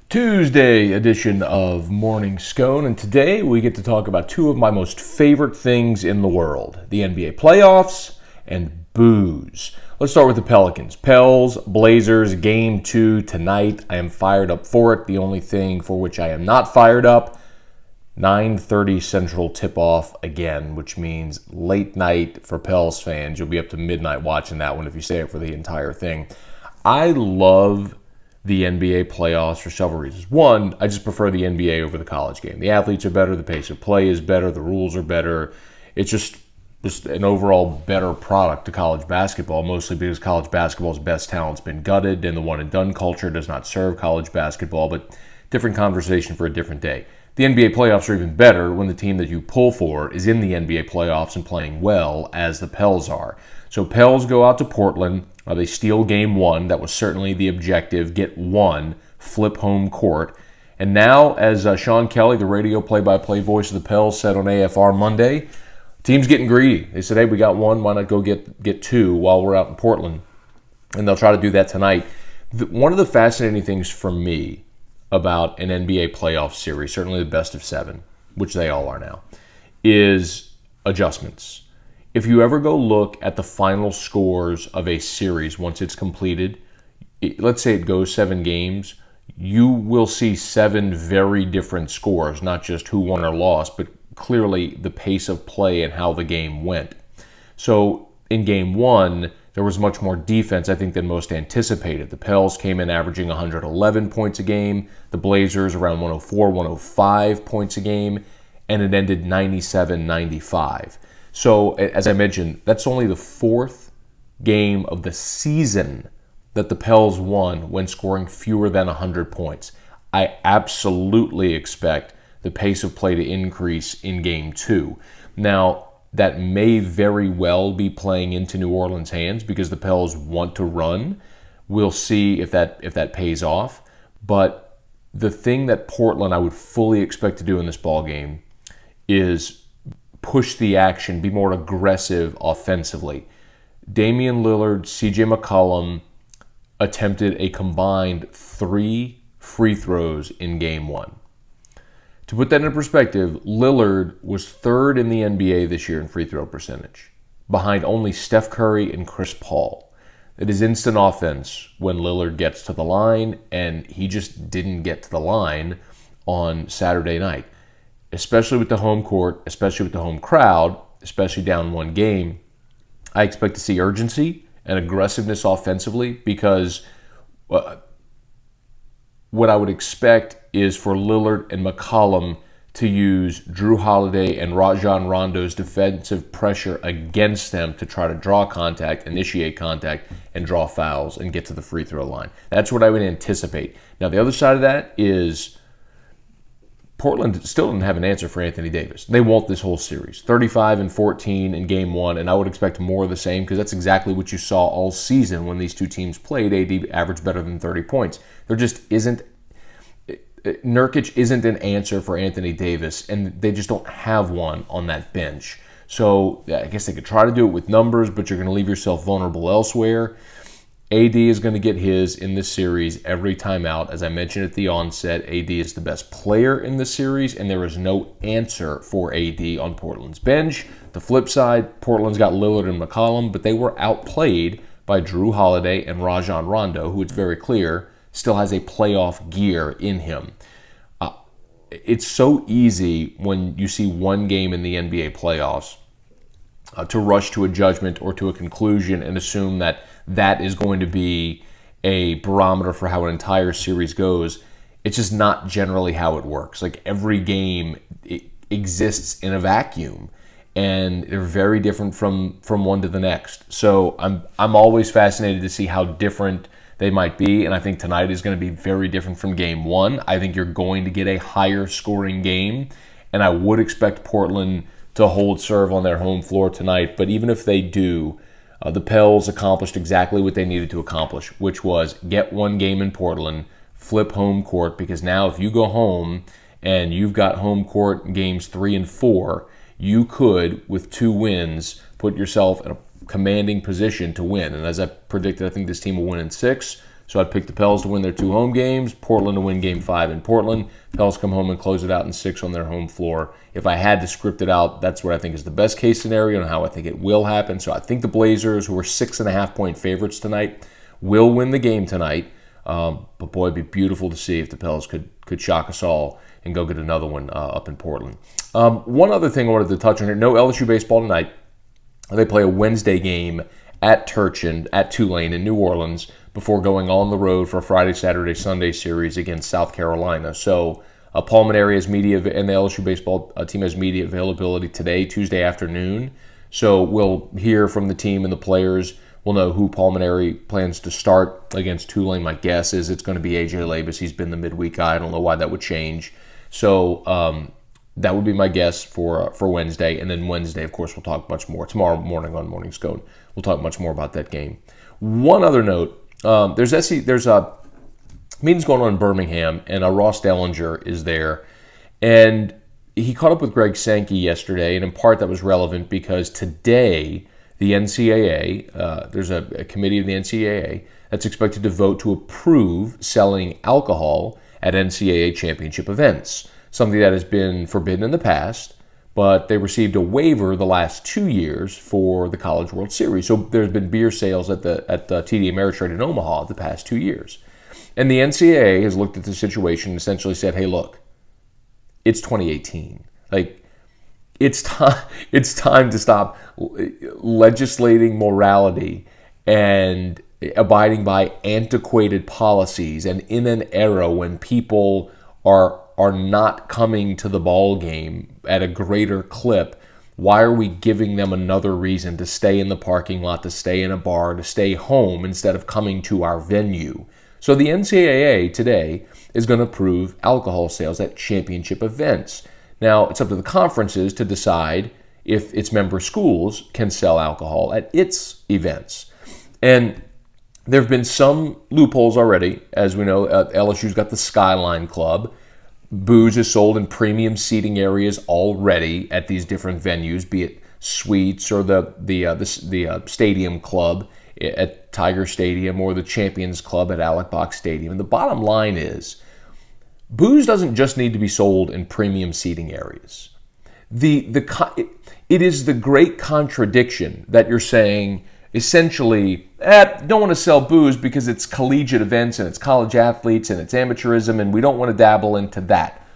Tuesday edition of Morning Scone, and today we get to talk about two of my most favorite things in the world, the NBA playoffs and booze. Let's start with the Pelicans. Pels, Blazers, Game 2 tonight. I am fired up for it. The only thing for which I am not fired up, 9:30 Central tip-off again, which means late night for Pels fans. You'll be up to midnight watching that one if you stay up for the entire thing. I love the NBA playoffs for several reasons. One, I just prefer the NBA over the college game. The athletes are better, the pace of play is better, the rules are better. It's just an overall better product to college basketball, mostly because college basketball's best talent's been gutted and the one-and-done culture does not serve college basketball, but different conversation for a different day. The NBA playoffs are even better when the team that you pull for is in the NBA playoffs and playing well, as the Pels are. So Pels go out to Portland. They steal Game 1. That was certainly the objective. Get one, flip home court. And now, as Sean Kelly, the radio play-by-play voice of the Pels, said on AFR Monday, team's getting greedy. They said, hey, we got one. Why not go get two while we're out in Portland? And they'll try to do that tonight. One of the fascinating things for me about an NBA playoff series, certainly the best of 7, which they all are now, is adjustments. If you ever go look at the final scores of a series once it's completed, let's say it goes 7 games, you will see 7 very different scores, not just who won or lost, but clearly the pace of play and how the game went. So in Game 1, there was much more defense, I think, than most anticipated. The Pels came in averaging 111 points a game, the Blazers around 104, 105 points a game, and it ended 97-95. So, as I mentioned, that's only the 4th game of the season that the Pels won when scoring fewer than 100 points. I absolutely expect the pace of play to increase in Game 2. Now, that may very well be playing into New Orleans' hands because the Pels want to run. We'll see if that pays off. But the thing that Portland I would fully expect to do in this ballgame is push the action, be more aggressive offensively. Damian Lillard, CJ McCollum attempted a combined 3 free throws in Game 1. To put that in perspective, Lillard was 3rd in the NBA this year in free throw percentage, behind only Steph Curry and Chris Paul. It is instant offense when Lillard gets to the line, and he just didn't get to the line on Saturday night. Especially with the home court, especially with the home crowd, especially down 1 game, I expect to see urgency and aggressiveness offensively because what I would expect is for Lillard and McCollum to use Drew Holiday and Rajon Rondo's defensive pressure against them to try to draw contact, initiate contact, and draw fouls and get to the free throw line. That's what I would anticipate. Now, the other side of that is Portland still didn't have an answer for Anthony Davis. They won't this whole series. 35-14 in Game 1, and I would expect more of the same because that's exactly what you saw all season when these two teams played. AD averaged better than 30 points. There just isn't – Nurkic isn't an answer for Anthony Davis, and they just don't have one on that bench. So I guess they could try to do it with numbers, but you're going to leave yourself vulnerable elsewhere. AD is going to get his in this series every time out. As I mentioned at the onset, AD is the best player in the series, and there is no answer for AD on Portland's bench. The flip side, Portland's got Lillard and McCollum, but they were outplayed by Drew Holiday and Rajon Rondo, who it's very clear still has a playoff gear in him. It's so easy when you see one game in the NBA playoffs to rush to a judgment or to a conclusion and assume that that is going to be a barometer for how an entire series goes. It's just not generally how it works. Like every game exists in a vacuum, and they're very different from one to the next. So I'm always fascinated to see how different they might be, and I think tonight is going to be very different from Game 1. I think you're going to get a higher scoring game, and I would expect Portland to hold serve on their home floor tonight. But even if they do, the Pels accomplished exactly what they needed to accomplish, which was get one game in Portland, flip home court, because now if you go home and you've got home court in games 3 and 4, you could, with 2 wins, put yourself in a commanding position to win. And as I predicted, I think this team will win in 6. So I'd pick the Pels to win their 2 home games, Portland to win Game 5 in Portland. Pels come home and close it out in 6 on their home floor. If I had to script it out, that's what I think is the best case scenario and how I think it will happen. So I think the Blazers, who are 6.5-point favorites tonight, will win the game tonight. But boy, it'd be beautiful to see if the Pels could shock us all and go get another one up in Portland. One other thing I wanted to touch on here, no LSU baseball tonight. They play a Wednesday game at Turchin, at Tulane in New Orleans, before going on the road for a Friday, Saturday, Sunday series against South Carolina. So Palmetary has media, and the LSU baseball team has media availability today, Tuesday afternoon. So we'll hear from the team and the players. We'll know who Palmetary plans to start against Tulane. My guess is it's going to be A.J. Labus. He's been the midweek guy. I don't know why that would change. So that would be my guess for Wednesday. And then Wednesday, of course, we'll talk much more. Tomorrow morning on Morning Scone, we'll talk much more about that game. One other note, there's meetings going on in Birmingham, and Ross Dellinger is there. And he caught up with Greg Sankey yesterday, and in part that was relevant because today the NCAA, there's a committee of the NCAA that's expected to vote to approve selling alcohol at NCAA championship events, something that has been forbidden in the past, but they received a waiver the last 2 years for the College World Series. So there's been beer sales at the TD Ameritrade in Omaha the past 2 years. And the NCAA has looked at the situation and essentially said, hey, look, it's 2018. Like, it's time to stop legislating morality and abiding by antiquated policies. And in an era when people are not coming to the ball game at a greater clip, why are we giving them another reason to stay in the parking lot, to stay in a bar, to stay home instead of coming to our venue? So the NCAA today is going to approve alcohol sales at championship events. Now, it's up to the conferences to decide if its member schools can sell alcohol at its events. And there have been some loopholes already. As we know, LSU's got the Skyline Club. Booze is sold in premium seating areas already at these different venues, be it suites or the Stadium Club at Tiger Stadium or the Champions Club at Alec Box Stadium. And the bottom line is, booze doesn't just need to be sold in premium seating areas. It is the great contradiction that you're saying, essentially, don't want to sell booze because it's collegiate events and it's college athletes and it's amateurism and we don't want to dabble into that.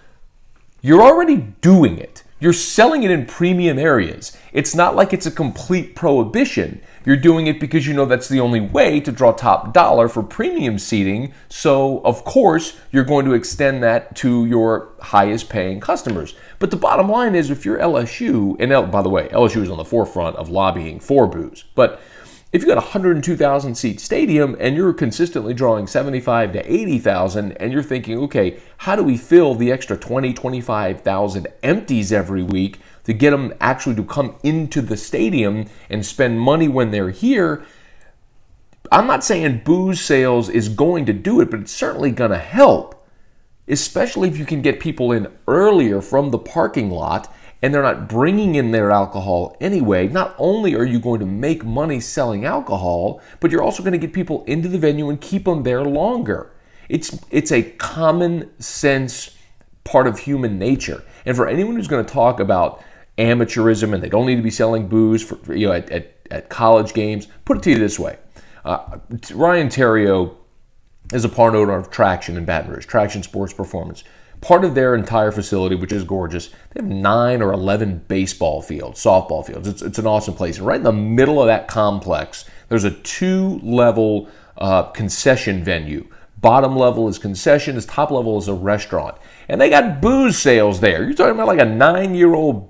You're already doing it. You're selling it in premium areas. It's not like it's a complete prohibition. You're doing it because you know that's the only way to draw top dollar for premium seating. So, of course, you're going to extend that to your highest paying customers. But the bottom line is, if you're LSU, and by the way, LSU is on the forefront of lobbying for booze, but if you got a 102,000 seat stadium and you're consistently drawing 75 to 80,000 and you're thinking, okay, how do we fill the extra 20, 25,000 empties every week to get them actually to come into the stadium and spend money when they're here? I'm not saying booze sales is going to do it, but it's certainly going to help, especially if you can get people in earlier from the parking lot and they're not bringing in their alcohol anyway. Not only are you going to make money selling alcohol, but you're also going to get people into the venue and keep them there longer. It's a common sense part of human nature. And for anyone who's going to talk about amateurism and they don't need to be selling booze for, at college games, put it to you this way. Ryan Terrio is a part owner of Traction in Baton Rouge, Traction Sports Performance. Part of their entire facility, which is gorgeous, they have 9 or 11 baseball fields, softball fields. It's an awesome place. And right in the middle of that complex, there's a 2-level concession venue. Bottom level is concession, the top level is a restaurant. And they got booze sales there. You're talking about like a 9-year-old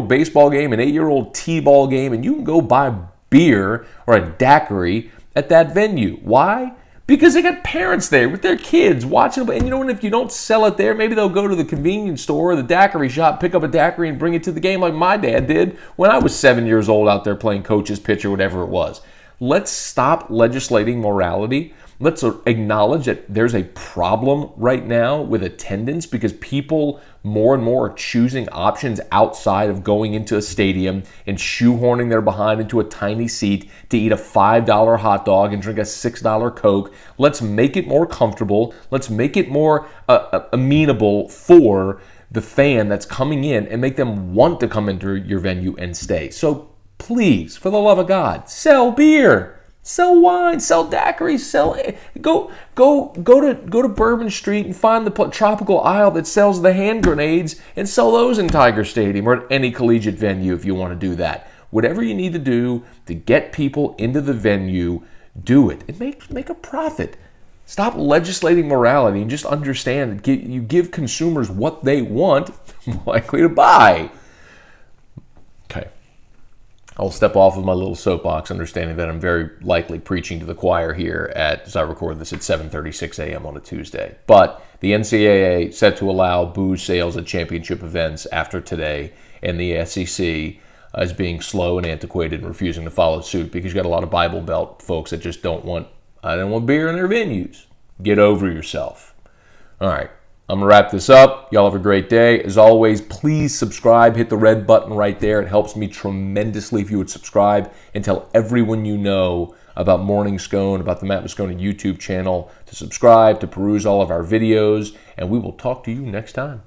baseball game, an 8-year-old t-ball game, and you can go buy beer or a daiquiri at that venue. Why? Because they got parents there with their kids watching them. And you know what? If you don't sell it there, maybe they'll go to the convenience store or the daiquiri shop, pick up a daiquiri and bring it to the game like my dad did when I was 7 years old out there playing coach's pitch or whatever it was. Let's stop legislating morality Let's acknowledge that there's a problem right now with attendance because people more and more are choosing options outside of going into a stadium and shoehorning their behind into a tiny seat to eat a $5 hot dog and drink a $6 Coke. Let's make it more comfortable. Let's make it more amenable for the fan that's coming in and make them want to come into your venue and stay. So please, for the love of God, sell beer. Sell wine, sell daiquiris, go to Bourbon Street and find the tropical aisle that sells the hand grenades and sell those in Tiger Stadium or at any collegiate venue if you want to do that. Whatever you need to do to get people into the venue, do it and make a profit. Stop legislating morality and just understand that you give consumers what they want, likely to buy. Okay. I'll step off of my little soapbox, understanding that I'm very likely preaching to the choir here as I record this at 7:36 a.m. on a Tuesday. But the NCAA set to allow booze sales at championship events after today, and the SEC is being slow and antiquated and refusing to follow suit because you got a lot of Bible Belt folks that just don't want beer in their venues. Get over yourself. All right. I'm going to wrap this up. Y'all have a great day. As always, please subscribe. Hit the red button right there. It helps me tremendously if you would subscribe and tell everyone you know about Morning Scone, about the Matt Moscone YouTube channel, to subscribe, to peruse all of our videos, and we will talk to you next time.